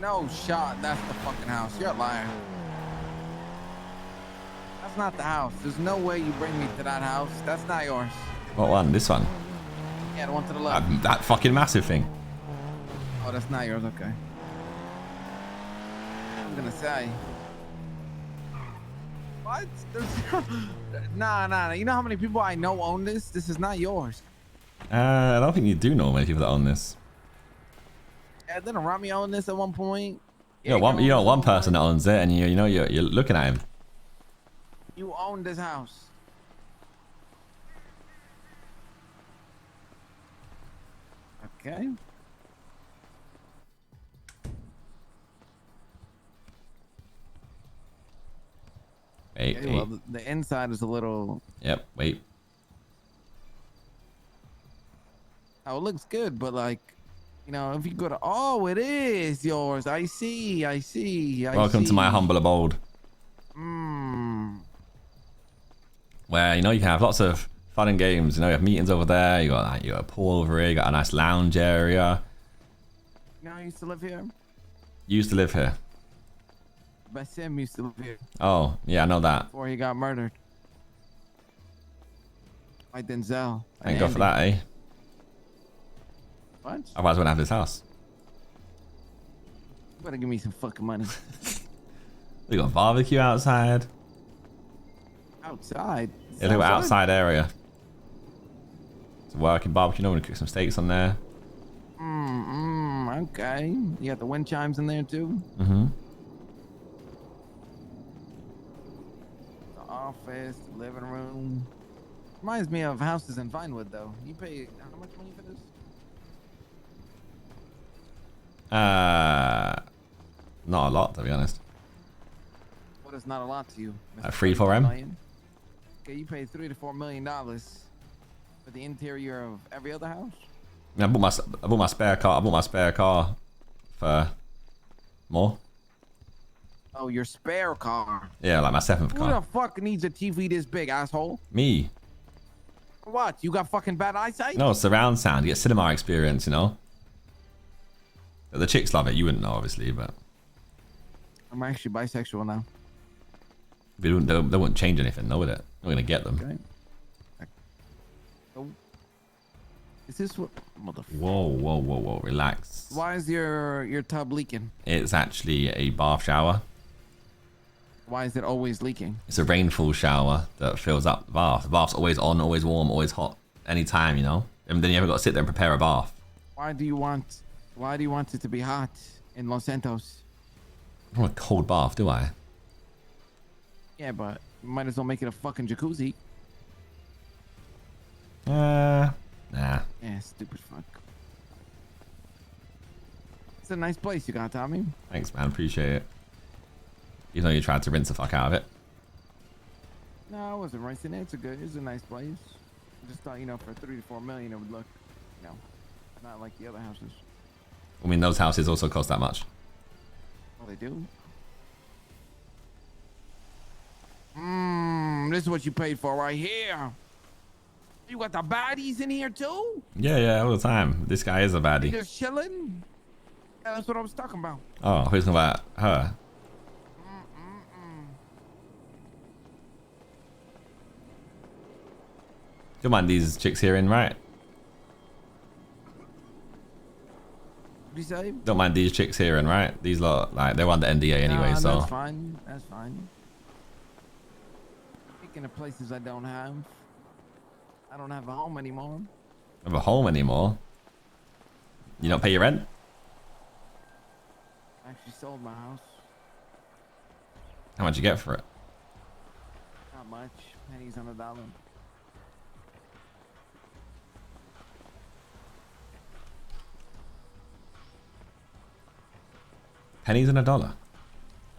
No shot. That's the fucking house. You're a liar. That's not the house. There's no way you bring me to that house. That's not yours. What one? This one? Yeah, the one to the left. That fucking massive thing. Oh, that's not yours. Okay. I'm gonna say. What? Nah. You know how many people I know own this? This is not yours. I don't think you do know many people that own this. Yeah, didn't Rami own this at one point? You know one person that owns it, and you're looking at him. You own this house. Okay. Wait, Okay, well, the inside is a little... Yep, wait. Oh, it looks good, but like, you know, if you go to... Oh, it is yours. I see. Welcome to my humble abode. Where, you know, you can have lots of fun and games. You know, you have meetings over there. You got a pool over here. You got a nice lounge area. You know, I used to live here. You used to live here. Basim used to live here. Oh, yeah, I know that. Before he got murdered. By Denzel. Thank God for that, eh? What? Otherwise, I wouldn't have this house. You better give me some fucking money. We got a barbecue outside. Outside? Yeah, look at outside area. It's a working barbecue. No one to cook some steaks on there. Okay. You got the wind chimes in there too? Mm-hmm. The office, the living room. Reminds me of houses in Vinewood though. You pay how much money for this? Not a lot, to be honest. What is not a lot to you? Like 3-4 M. Okay, you pay $3 to $4 million for the interior of every other house. I bought my spare car. I bought my spare car for more. Oh, your spare car. Yeah, like my 7th car. Who the fuck needs a TV this big, asshole? Me. For what? You got fucking bad eyesight? No, surround sound. You get cinema experience, you know. The chicks love it. You wouldn't know, obviously, but I'm actually bisexual now. they wouldn't change anything, though, would it? We're gonna get them. Okay. Oh. Is this what? Motherfucker. Whoa. Relax. Why is your tub leaking? It's actually a bath shower. Why is it always leaking? It's a rainfall shower that fills up the bath. The bath's always on, always warm, always hot, anytime, you know. And then you haven't got to sit there and prepare a bath. Why do you want it to be hot in Los Santos? I don't want a cold bath, do I? Yeah, but you might as well make it a fucking jacuzzi. Nah. Yeah, stupid fuck. It's a nice place you got, Tommy. Thanks, man. Appreciate it. Even though you tried to rinse the fuck out of it. No, I wasn't rinsing it. It's a nice place. I just thought, you know, for $3 to $4 million, it would look, you know, not like the other houses. I mean, those houses also cost that much. Oh, they do? This is what you paid for right here. You got the baddies in here too? Yeah, all the time. This guy is a baddie. You just chilling? Yeah, that's what I was talking about. Oh, who's talking about her? Don't mind these chicks here in, right? What do you say? Don't mind these chicks here in, right? These lot, like, they're under NDA anyway, nah, so. That's fine. That's fine. Speaking of places I don't have a home anymore. Have a home anymore? You don't pay your rent? I actually sold my house. How much you get for it? Not much. Pennies on the dollar. Pennies and a dollar?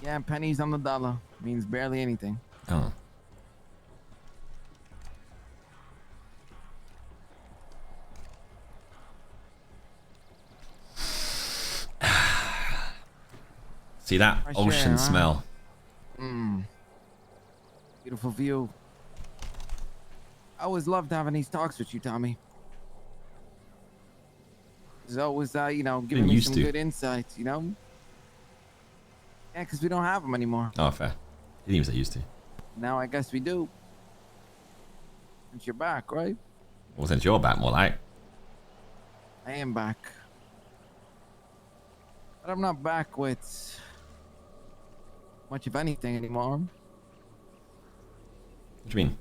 Yeah, pennies on the dollar. Means barely anything. Oh. See that ocean smell? Beautiful view. I always loved having these talks with you, Tommy. It's always, you know, giving me some good insights, you know? Yeah, because we don't have them anymore. Oh, fair. He didn't even say used to. Now I guess we do. Since you're back, right? Well, since you're back, more like. I am back. But I'm not back with much of anything anymore. What do you mean?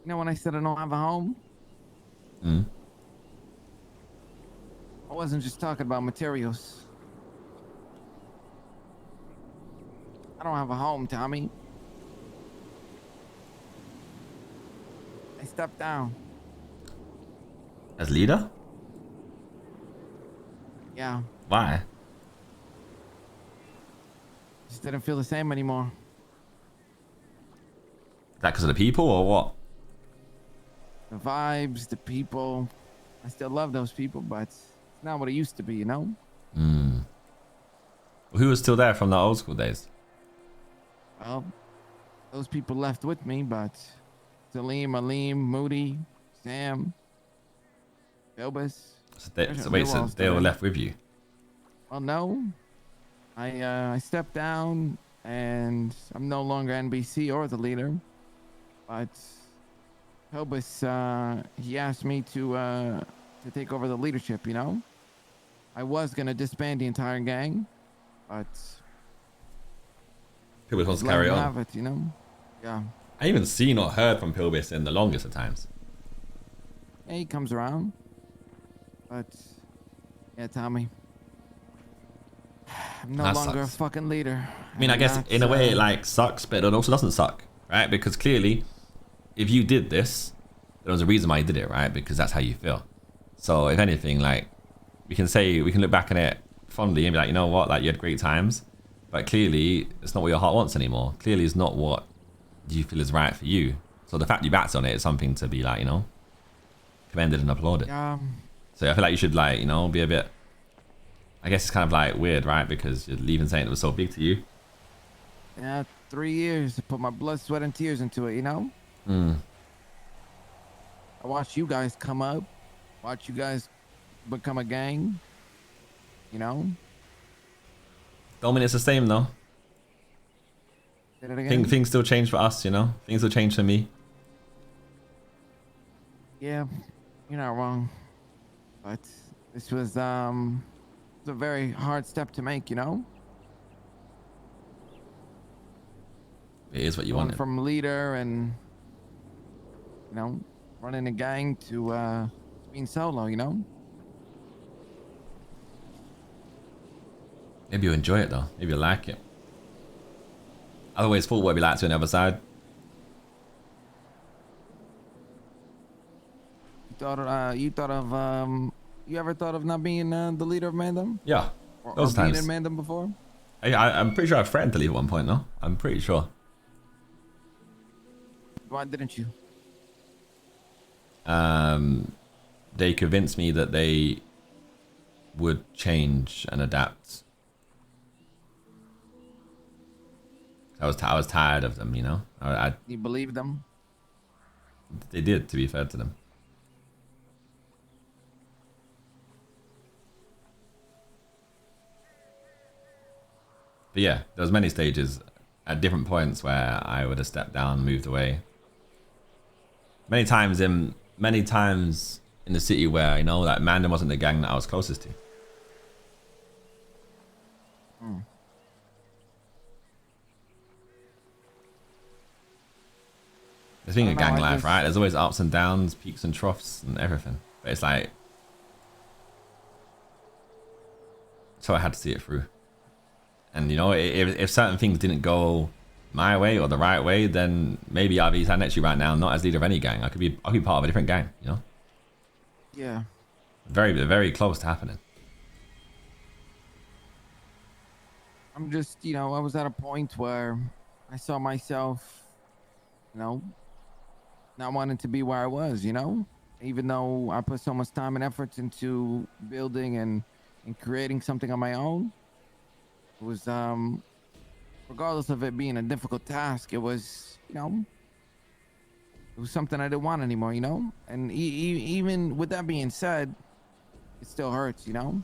You know when I said I don't have a home? Mm. I wasn't just talking about materials. I don't have a home, Tommy. I stepped down. As leader? Yeah. Why? Just didn't feel the same anymore. Is that because of the people or what? The vibes, the people. I still love those people, but it's not what it used to be, you know? Hmm. Well, who was still there from the old school days? Well, those people left with me, but Salim, Aleem, Moody, Sam, Bilbus. So they were left with you. Well, no. I stepped down, and I'm no longer NBC or the leader. But Bilbus, he asked me to take over the leadership. You know, I was gonna disband the entire gang, but Pilbis wants to let carry him on. have it. You know, yeah. I haven't seen or heard from Pilbis in the longest of times. Yeah, he comes around, but yeah, Tommy. I'm no That longer sucks. a fucking leader. I mean, I guess in a way it like sucks, but it also doesn't suck, right? Because clearly, if you did this, there was a reason why you did it, right? Because that's how you feel. So if anything, like we can look back on it fondly and be like, you know what, like you had great times, but clearly it's not what your heart wants anymore. Clearly it's not what you feel is right for you. So the fact you backed on it is something to be like, you know, commended and applauded. So I feel like you should like, you know, be a bit, I guess it's kind of like weird, right? Because you're leaving something that was so big to you. Yeah, 3 years to put my blood, sweat, and tears into it, you know? Mm. I watched you guys come up, watch you guys become a gang, you know? Don't mean it's the same though. Did it again? Things still change for us, you know? Things will change for me. Yeah, you're not wrong. But this was a very hard step to make, you know? It is what you Going wanted. from leader and, you know, running a gang to being solo, you know? Maybe you'll enjoy it though. Maybe you'll like it. I've always thought what it'd be like to on the other side. You ever thought of not being the leader of Mandem? Yeah, Or those being times. in Mandem before? I'm pretty sure I threatened to leave at one point, no? I'm pretty sure. Why didn't you? They convinced me that they would change and adapt. I was tired of them, you know? You believe them? They did, to be fair to them. But yeah, there was many stages at different points where I would have stepped down, moved away. Many times in the city where, you know, like Mandem wasn't the gang that I was closest to. The thing of gang life, right? There's always ups and downs, peaks and troughs and everything. But it's like, so I had to see it through. And you know, if certain things didn't go my way or the right way, then maybe I'll be standing next to you right now, not as leader of any gang. I could be part of a different gang, you know? Yeah. Very, very close to happening. I'm just, you know, I was at a point where I saw myself, you know, not wanting to be where I was, you know? Even though I put so much time and effort into building and creating something on my own. It was, regardless of it being a difficult task, it was, you know, it was something I didn't want anymore, you know? And even with that being said, it still hurts, you know?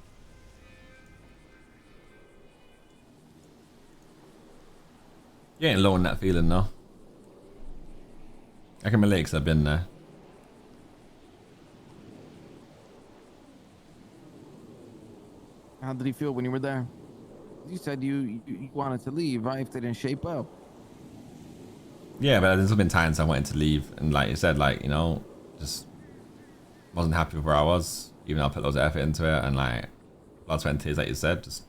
You ain't alone in that feeling, though. I can relate because I've been there. How did he feel when you were there? You said you wanted to leave, right? If they didn't shape up. Yeah, but there's been times I wanted to leave, and like you said, like, you know, just wasn't happy with where I was, even though I put loads of effort into it, and like blood, sweat, and tears, like you said, just,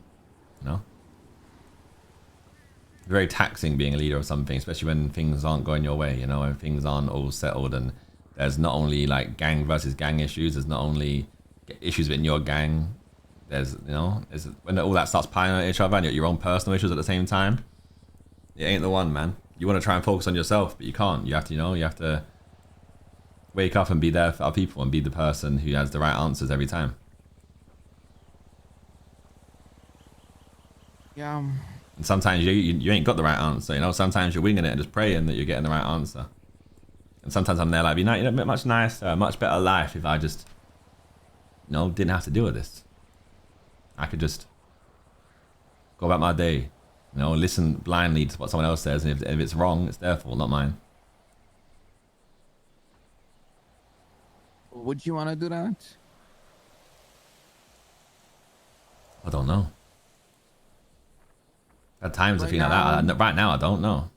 you know, very taxing being a leader of something, especially when things aren't going your way, you know, when things aren't all settled, and there's not only like gang versus gang issues, there's not only issues within your gang, there's, you know, there's, when all that starts piling on each other and your own personal issues at the same time, it ain't the one, man. You want to try and focus on yourself, but you can't. You have to, you know, you have to wake up and be there for other people and be the person who has the right answers every time. Yeah. And sometimes you ain't got the right answer, you know. Sometimes you're winging it and just praying that you're getting the right answer. And sometimes I'm there like, you know, much nicer, much better life if I just, you know, didn't have to deal with this. I could just go about my day, you know, listen blindly to what someone else says, and if it's wrong, it's their fault, not mine. Would you want to do that? I don't know. At times I feel like that. Right now, I don't know.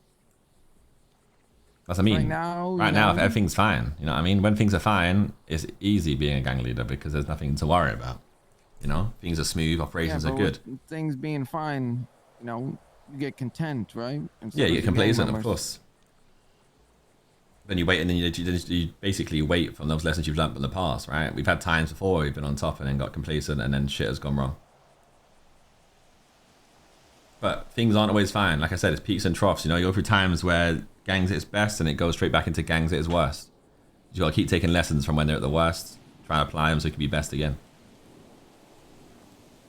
That's what I mean. Right now, if everything's fine, you know what I mean? When things are fine, it's easy being a gang leader because there's nothing to worry about. You know, things are smooth, operations are good. Things being fine, you know, you get content, right? Yeah, you get complacent, of course. Then you wait, and then you basically wait from those lessons you've learned from the past, right? We've had times before we've been on top and then got complacent, and then shit has gone wrong. But things aren't always fine. Like I said, it's peaks and troughs. You know, you go through times where gangs at its best and it goes straight back into gangs at its worst. You got to keep taking lessons from when they're at the worst, try and apply them so it can be best again.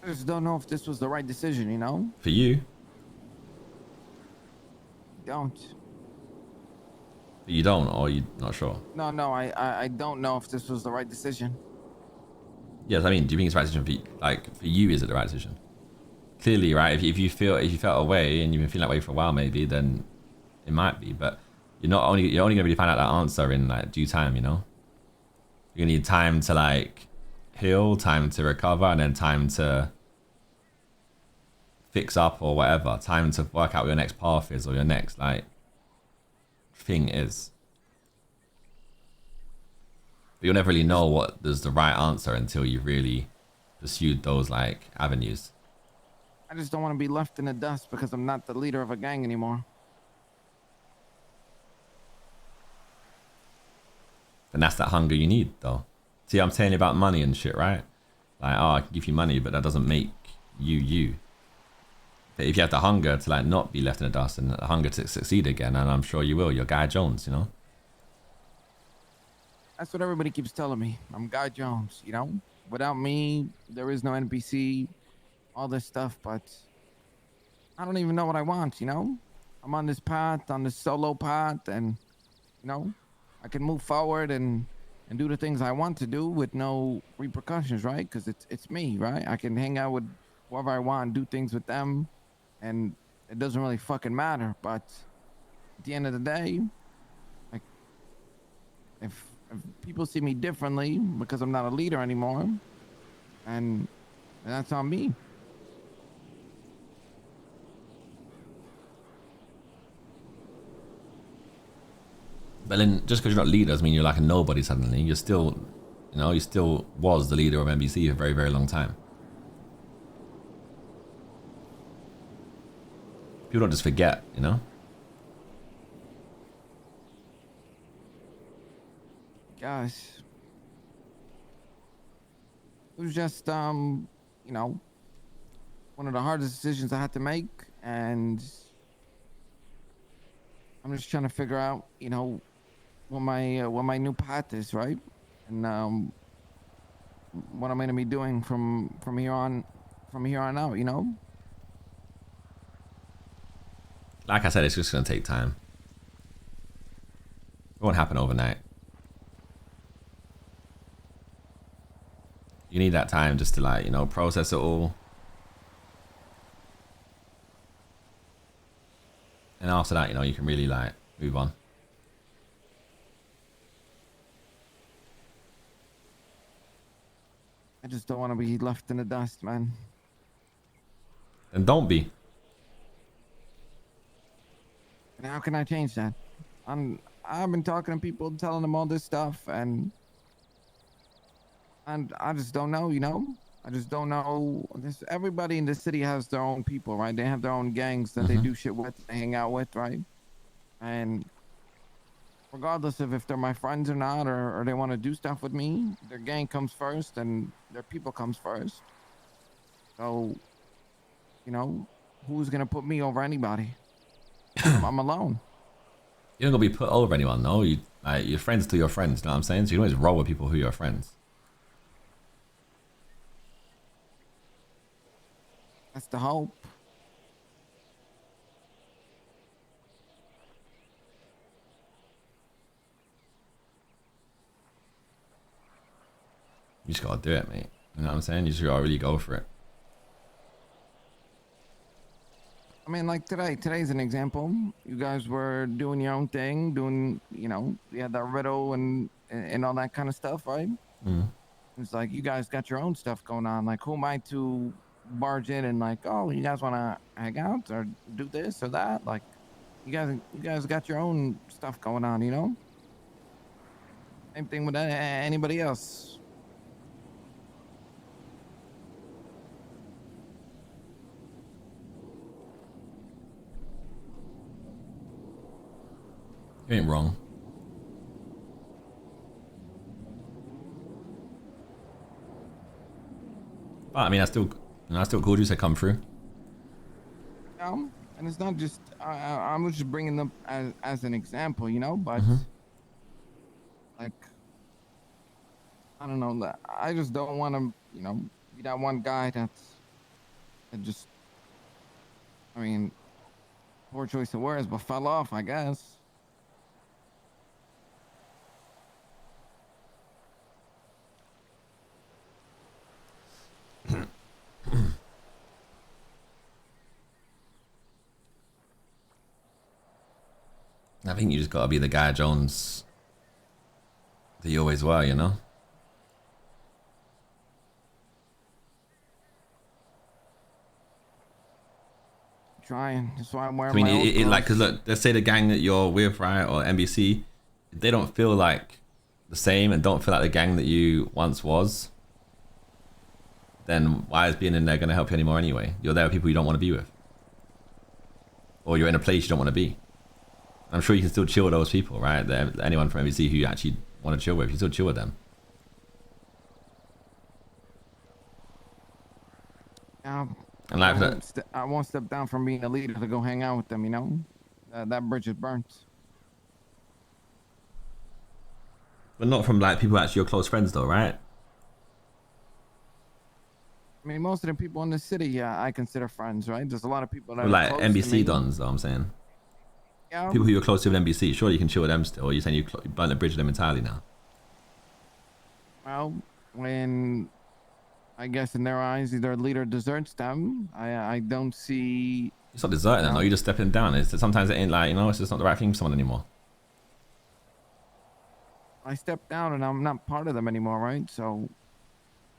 I just don't know if this was the right decision, you know? For you? Don't. You don't, or you're not sure? No, I don't know if this was the right decision. Yes, I mean, do you think it's the right decision for you? Like, for you, is it the right decision? Clearly, right? If you felt away and you've been feeling that way for a while, maybe, then it might be. But you're only gonna really find out that answer in like due time, you know. You're gonna need time to like heal, time to recover, and then time to fix up or whatever. Time to work out what your next path is or your next like thing is. But you'll never really know what is the right answer until you've really pursued those like avenues. I just don't want to be left in the dust because I'm not the leader of a gang anymore. And that's that hunger you need, though. See, I'm telling you about money and shit, right? Like, oh, I can give you money, but that doesn't make you you. But if you have the hunger to like not be left in the dust and the hunger to succeed again, and I'm sure you will, you're Guy Jones, you know? That's what everybody keeps telling me. I'm Guy Jones, you know? Without me, there is no NBC, all this stuff, but I don't even know what I want, you know? I'm on this path, on this solo path, and, you know, I can move forward and do the things I want to do with no repercussions, right? Because it's me, right? I can hang out with whoever I want, do things with them, and it doesn't really fucking matter. But at the end of the day, like, if people see me differently because I'm not a leader anymore, and that's on me. But then just because you're not leader doesn't mean you're like a nobody suddenly. You're still, you know, you still was the leader of NBC for a very, very long time. People don't just forget, you know? Gosh. It was just, you know, one of the hardest decisions I had to make, and I'm just trying to figure out, you know, what my new path is, right? And what I'm gonna be doing from here on out, you know? Like I said, it's just gonna take time. It won't happen overnight. You need that time just to like, you know, process it all. And after that, you know, you can really like move on. I just don't want to be left in the dust, man. And don't be. And how can I change that? I've been talking to people, telling them all this stuff, and I just don't know, you know? I just don't know. This everybody in the city has their own people, right? They have their own gangs that they do shit with, they hang out with, right? And regardless of if they're my friends or not, or they want to do stuff with me, their gang comes first and their people comes first. So, you know, who's gonna put me over anybody? I'm alone. You're not gonna be put over anyone, no. You like your friends to your friends, you know what I'm saying? So you can always roll with people who are your friends. That's the hope. You just gotta do it, mate. You know what I'm saying? You just gotta really go for it. I mean, like today's an example. You guys were doing your own thing, doing, you know, you had that riddle and all that kind of stuff, right? Mm. It's like you guys got your own stuff going on. Like, who am I to barge in and like, oh, you guys want to hang out or do this or that? Like, you guys got your own stuff going on, you know. Same thing with anybody else. You ain't wrong. But I mean, I still called you to come through. And it's not just I'm just bringing them as an example, you know. But like, I don't know. I just don't want to, you know, be that one guy that just, I mean, poor choice of words, but fell off, I guess. I think you just gotta be the guy Jones that you always were, you know? Trying. That's why I'm wearing I mean, my old it like, cause clothes. look, let's say the gang that you're with, right, or NBC, if they don't feel like the same and don't feel like the gang that you once was, then why is being in there gonna help you anymore anyway? You're there with people you don't want to be with, or you're in a place you don't want to be. I'm sure you can still chill with those people, right? Anyone from NBC who you actually want to chill with, you still chill with them. Um, And like that, I won't step down from being a leader to go hang out with them. You know, that bridge is burnt. but not from like people actually your close friends though, right? I mean, most of the people in the city, yeah, I consider friends, right? There's a lot of people that Or are like close to NBC me. dons, though. I'm saying Yeah. people who you're close to with NBC. Sure, you can chill with them still. Or you're saying you burnt the bridge with them entirely now. Well, when I guess in their eyes, their leader deserts them. I don't see. It's not deserting them, though. You're just stepping down. It's sometimes it ain't like, you know, it's just not the right thing for someone anymore. I step down and I'm not part of them anymore, right? So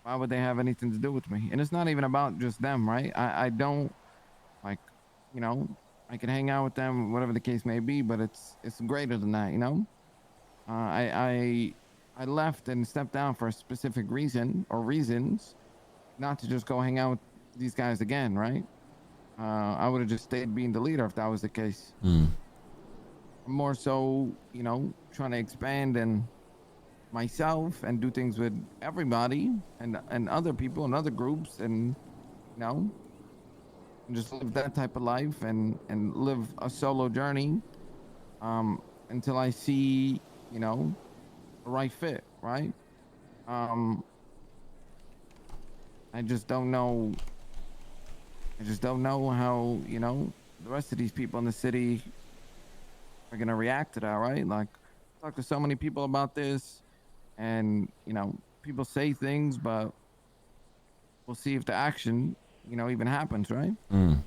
why would they have anything to do with me? And it's not even about just them, right? I don't like, you know, I can hang out with them, whatever the case may be, but it's greater than that, you know. I left and stepped down for a specific reason or reasons, not to just go hang out with these guys again, right? I would have just stayed being the leader if that was the case. More so, you know, trying to expand and myself and do things with everybody and other people and other groups and you know and just live that type of life and live a solo journey until I see, you know, the right fit, right? um I just don't know. I just don't know how, you know, the rest of these people in the city are gonna react to that, right? Like, talk to so many people about this, and you know, people say things, but we'll see if the action, you know, even happens, right? Mm.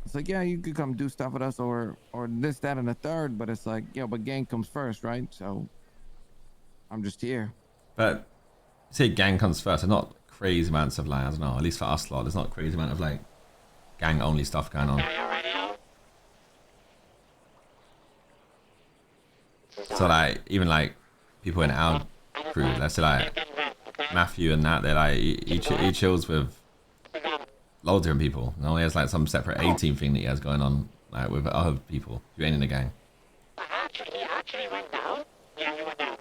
It's like, yeah, you could come do stuff with us or this, that, and the third. But it's like, but gang comes first, right? So I'm just here. But you say gang comes first. There's not crazy amounts of like, I don't know, at least for us lot, there's not crazy amount of like gang only stuff going on. So like even like people in our crew, let's say like Matthew and that, they're like he chills with loads of different people. He has like some separate 18 thing that he has going on like with other people who ain't in the gang. Actually went down. Yeah, he went down.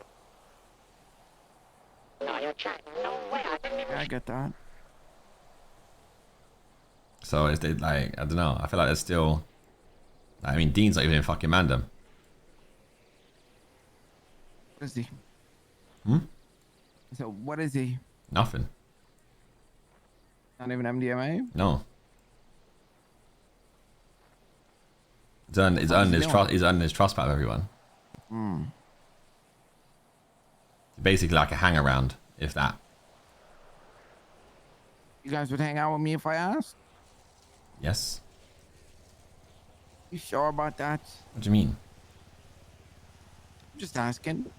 No, you're trying. No way. I didn't even. Yeah, I get that. So it's like, I don't know. I feel like there's still. I mean, Dean's not even in fucking Mandem. What is he? Hmm? So what is he? Nothing. Not even MDMA? No. He's earned his trust. He's earned his trust back of everyone. Basically, like a hang around, if that. You guys would hang out with me if I asked? Yes. You sure about that? What do you mean? I'm just asking.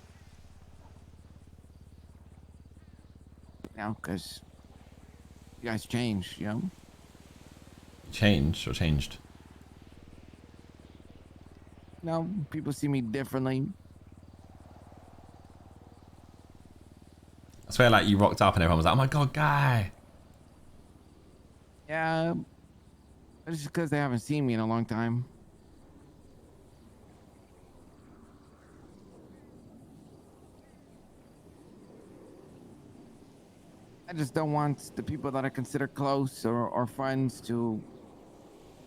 Because you guys changed, Changed or changed? People see me differently. I swear, like you rocked up and everyone was like, "Oh my god, guy!" Yeah, it's just because they haven't seen me in a long time. I just don't want the people that I consider close or friends to,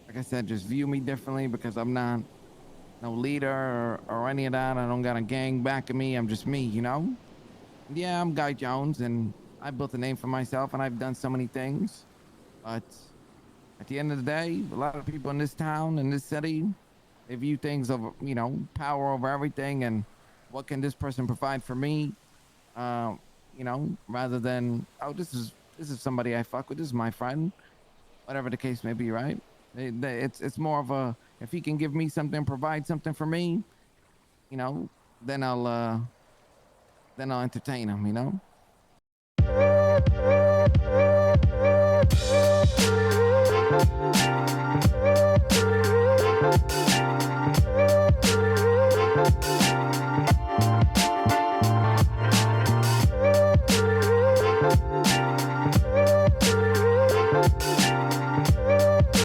like I said, just view me differently because I'm not no leader or any of that. I don't got a gang backing me. I'm just me, Yeah, I'm Guy Jones, and I built a name for myself, and I've done so many things. But at the end of the day, a lot of people in this town, in this city, they view things of, power over everything, and what can this person provide for me? Rather than, oh, this is somebody I fuck with. This is my friend, whatever the case may be, right? It's more of a, if he can give me something, provide something for me, then I'll entertain him,